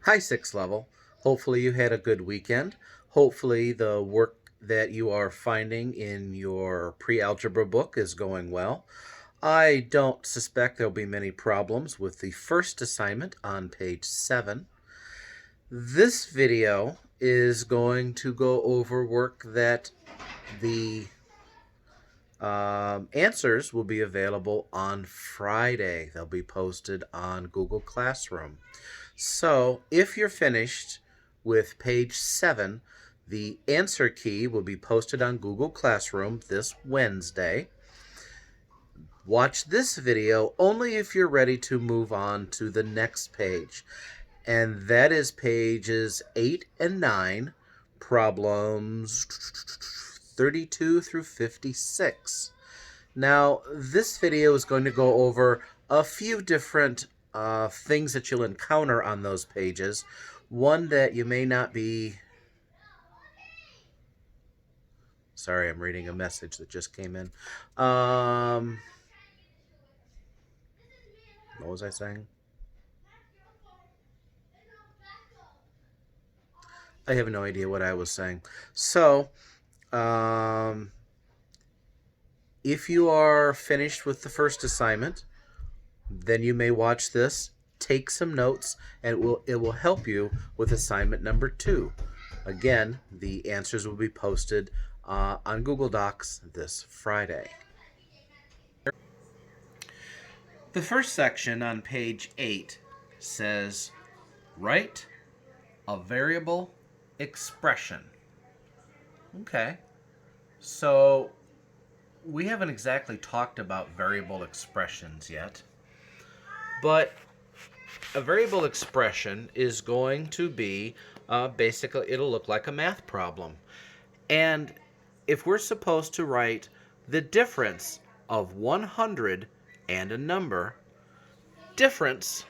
Hi, 6th level. Hopefully you had a good weekend. Hopefully the work that you are finding in your pre-algebra book is going well. I don't suspect there'll be many problems with the first assignment on page 7. This video is going to go over work that the answers will be available on Friday. They'll be posted on Google Classroom. So if you're finished with page 7, the answer key will be posted on Google Classroom this Wednesday. Watch this video only if you're ready to move on to the next page. And that is pages 8 and 9, problems 32 through 56. Now, this video is going to go over a few different things that you'll encounter on those pages. One that you may not be... Sorry, I'm reading a message that just came in. What was I saying? I have no idea what I was saying. So, if you are finished with the first assignment, then you may watch this, take some notes, and it will help you with assignment number 2. Again, the answers will be posted on Google Docs this Friday. The first section on page 8 says, write a variable expression. Okay, so we haven't exactly talked about variable expressions yet, but a variable expression is going to be basically, it'll look like a math problem. And if we're supposed to write the difference of 100 and a number, difference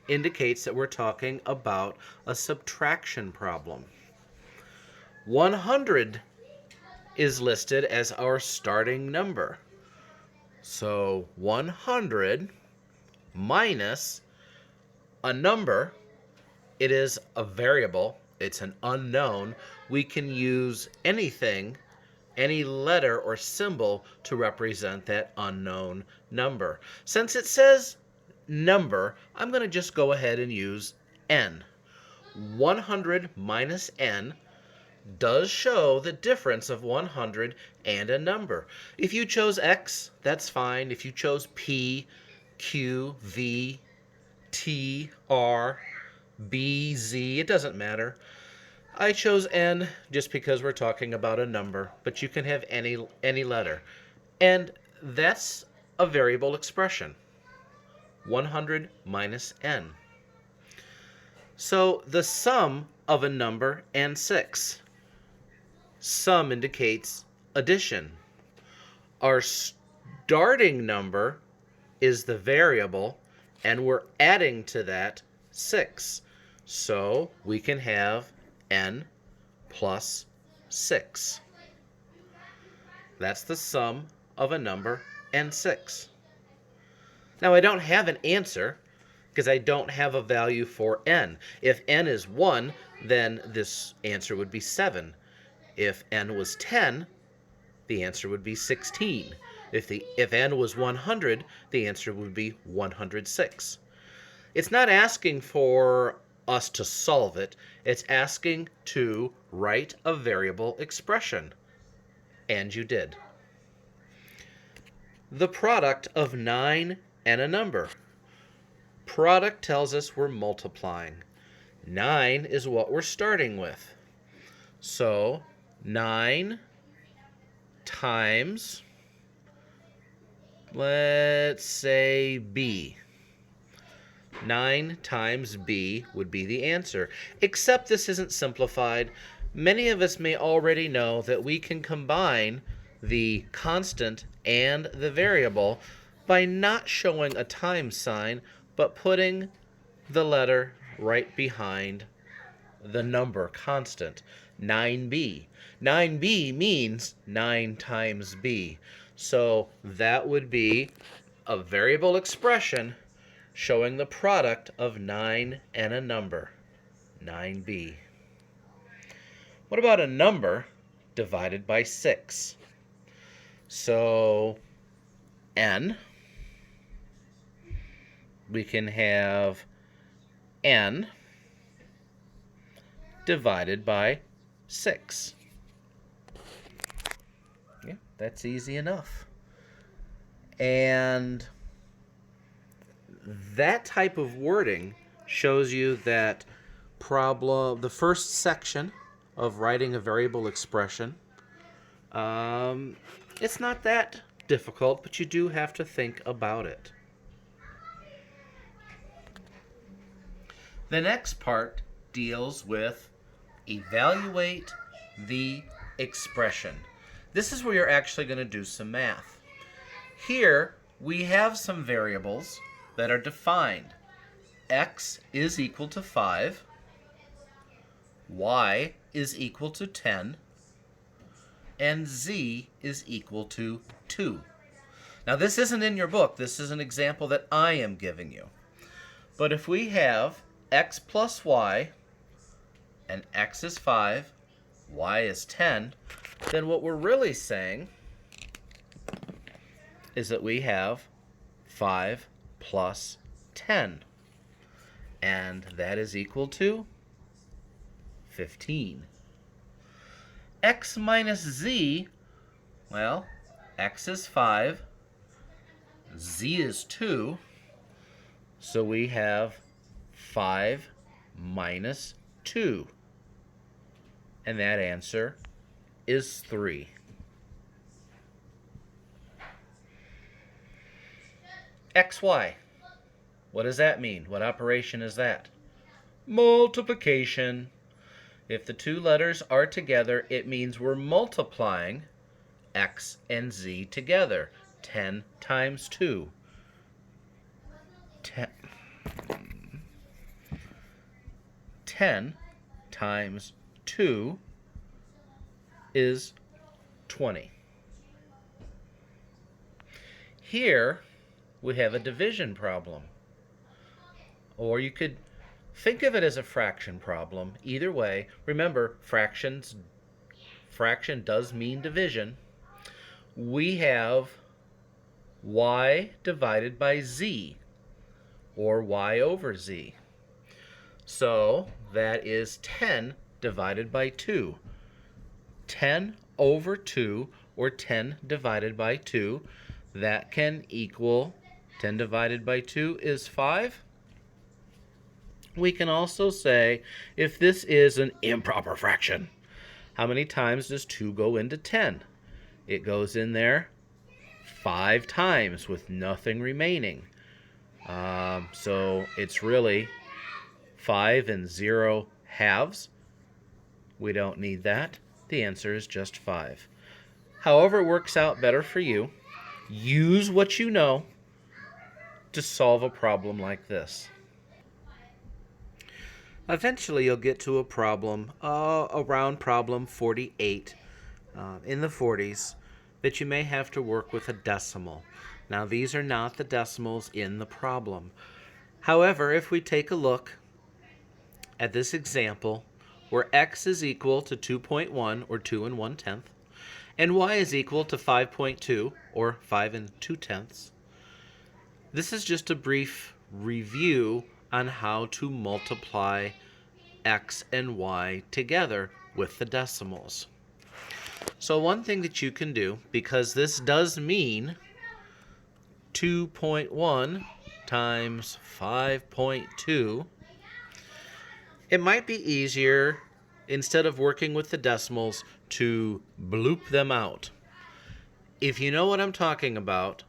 indicates that we're talking about a subtraction problem. 100 is listed as our starting number. So 100 minus a number, it is a variable, it's an unknown. We can use anything, any letter or symbol to represent that unknown number. Since it says number, I'm going to just go ahead and use n. 100 minus n does show the difference of 100 and a number. If you chose X, that's fine. If you chose P, Q, V, T, R, B, Z, it doesn't matter. I chose N just because we're talking about a number, but you can have any letter. And that's a variable expression. 100 minus N. So the sum of a number and 6. Sum indicates addition. Our starting number is the variable, and we're adding to that 6. So we can have n plus 6. That's the sum of a number and 6. Now I don't have an answer because I don't have a value for n. If n is 1, then this answer would be 7. If n was 10, the answer would be 16. If n was 100, the answer would be 106. It's not asking for us to solve it. It's asking to write a variable expression. And you did. The product of 9 and a number. Product tells us we're multiplying. 9 is what we're starting with. So 9 times, let's say, B. 9 times B would be the answer. Except this isn't simplified. Many of us may already know that we can combine the constant and the variable by not showing a times sign, but putting the letter right behind the number constant. 9b. 9b means 9 times b. So that would be a variable expression showing the product of 9 and a number. 9b. What about a number divided by 6? So n, we can have n divided by 6. Yeah, that's easy enough. And that type of wording shows you that the first section of writing a variable expression, it's not that difficult, but you do have to think about it. The next part deals with evaluate the expression. This is where you're actually going to do some math. Here we have some variables that are defined. X is equal to 5, y is equal to 10, and z is equal to 2. Now this isn't in your book, this is an example that I am giving you. But if we have x plus y, and x is 5, y is 10, then what we're really saying is that we have 5 plus 10, and that is equal to 15. X minus z, well, x is 5, z is 2, so we have 5 minus 2, and that answer is 3. XY. What does that mean? What operation is that? Multiplication. If the two letters are together, it means we're multiplying x and z together. 10 times 2. 10 times 2 is 20. Here we have a division problem. Or you could think of it as a fraction problem. Either way, remember, fraction does mean division. We have y divided by z, or y over z. So that is 10 divided by 2. 10 over 2, or 10 divided by 2, that can equal 10 divided by 2 is 5. We can also say, if this is an improper fraction, how many times does 2 go into 10? It goes in there 5 times with nothing remaining. So it's really 5 and 0 halves. We don't need that. The answer is just 5. However it works out better for you, use what you know to solve a problem like this. Eventually you'll get to a problem around problem 48 in the 40s that you may have to work with a decimal. Now these are not the decimals in the problem. However, if we take a look at this example where x is equal to 2.1 or 2 1/10 and y is equal to 5.2 or 5 2/10, this is just a brief review on how to multiply x and y together with the decimals. So one thing that you can do, because this does mean 2.1 times 5.2, it might be easier, instead of working with the decimals, to bloop them out. If you know what I'm talking about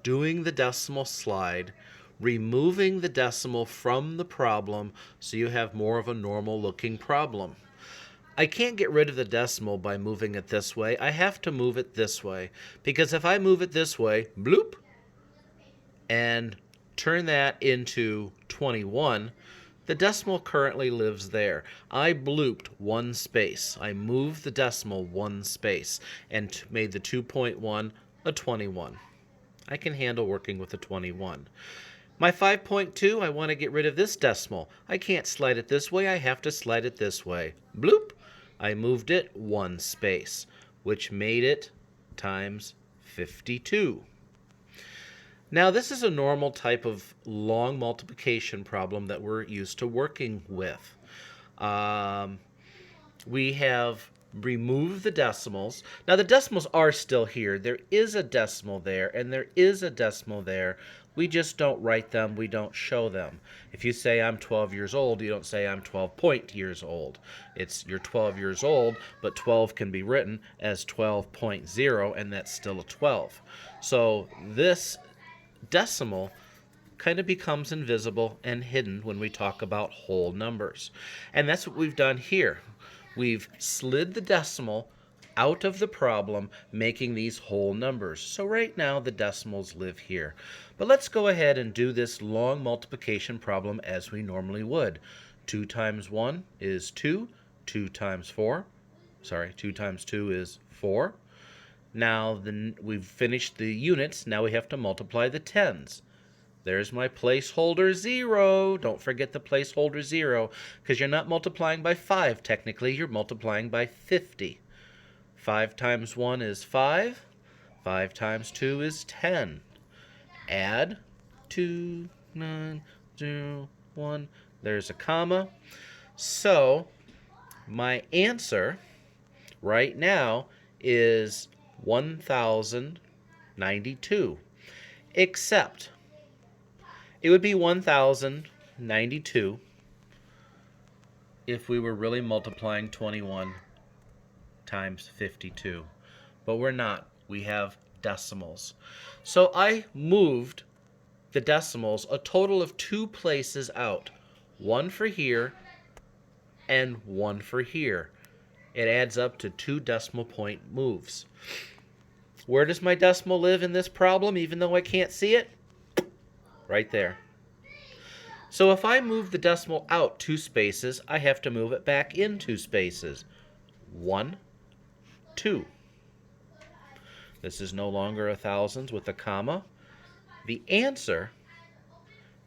doing the decimal slide, removing the decimal from the problem so you have more of a normal looking problem. I can't get rid of the decimal by moving it this way. I have to move it this way, because if I move it this way, bloop, and turn that into 21, the decimal currently lives there. I blooped one space. I moved the decimal one space and made the 2.1 a 21. I can handle working with a 21. My 5.2, I want to get rid of this decimal. I can't slide it this way, I have to slide it this way. Bloop! I moved it one space, which made it times 52. Now this is a normal type of long multiplication problem that we're used to working with. We have removed the decimals. Now the decimals are still here. There is a decimal there and there is a decimal there. We just don't write them, we don't show them. If you say I'm 12 years old, you don't say I'm 12 years old. It's you're 12 years old, but 12 can be written as 12.0 and that's still a 12. So this decimal kind of becomes invisible and hidden when we talk about whole numbers. And that's what we've done here. We've slid the decimal out of the problem, making these whole numbers. So right now the decimals live here. But let's go ahead and do this long multiplication problem as we normally would. 2 times 1 is 2. 2 times 4. Sorry, 2 times 2 is 4. Now we've finished the units. Now we have to multiply the tens. There's my placeholder 0. Don't forget the placeholder 0, because you're not multiplying by 5 technically. You're multiplying by 50. 5 times 1 is 5. 5 times 2 is 10. Add 2, 9, 0, 1. There's a comma. So my answer right now is 1,092. Except it would be 1,092 if we were really multiplying 21 times 52. But we're not. We have decimals. So I moved the decimals a total of 2 places out. One for here and one for here. It adds up to 2 decimal point moves. Where does my decimal live in this problem, even though I can't see it? Right there. So if I move the decimal out 2 spaces, I have to move it back in 2 spaces. 1, 2. This is no longer a thousands with a comma. The answer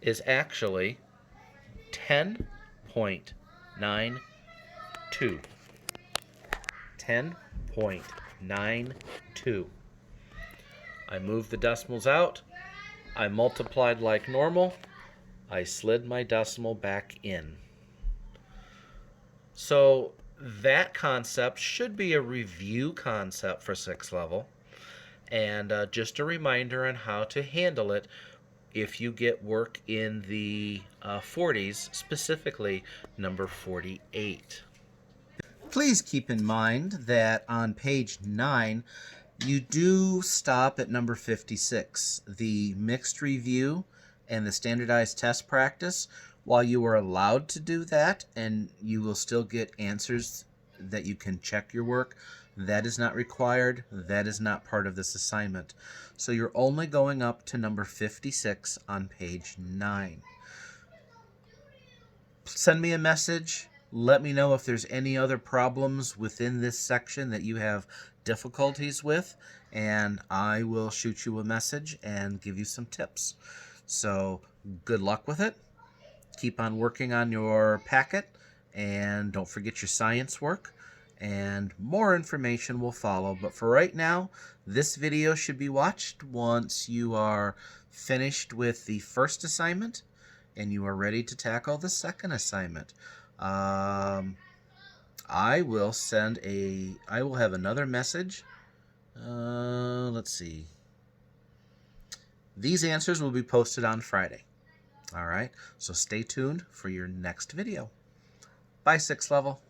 is actually 10.92. 10.92. I moved the decimals out. I multiplied like normal. I slid my decimal back in. So that concept should be a review concept for 6th level. And just a reminder on how to handle it if you get work in the 40s, specifically number 48. Please keep in mind that on page 9, you do stop at number 56, the mixed review and the standardized test practice. While you are allowed to do that and you will still get answers that you can check your work, that is not required. That is not part of this assignment. So you're only going up to number 56 on page 9. Send me a message. Let me know if there's any other problems within this section that you have difficulties with, and I will shoot you a message and give you some tips. So good luck with it. Keep on working on your packet, and don't forget your science work, and more information will follow. But for right now, this video should be watched once you are finished with the first assignment and you are ready to tackle the second assignment. I will have another message. Let's see. These answers will be posted on Friday. All right, so stay tuned for your next video. Bye, 6th level.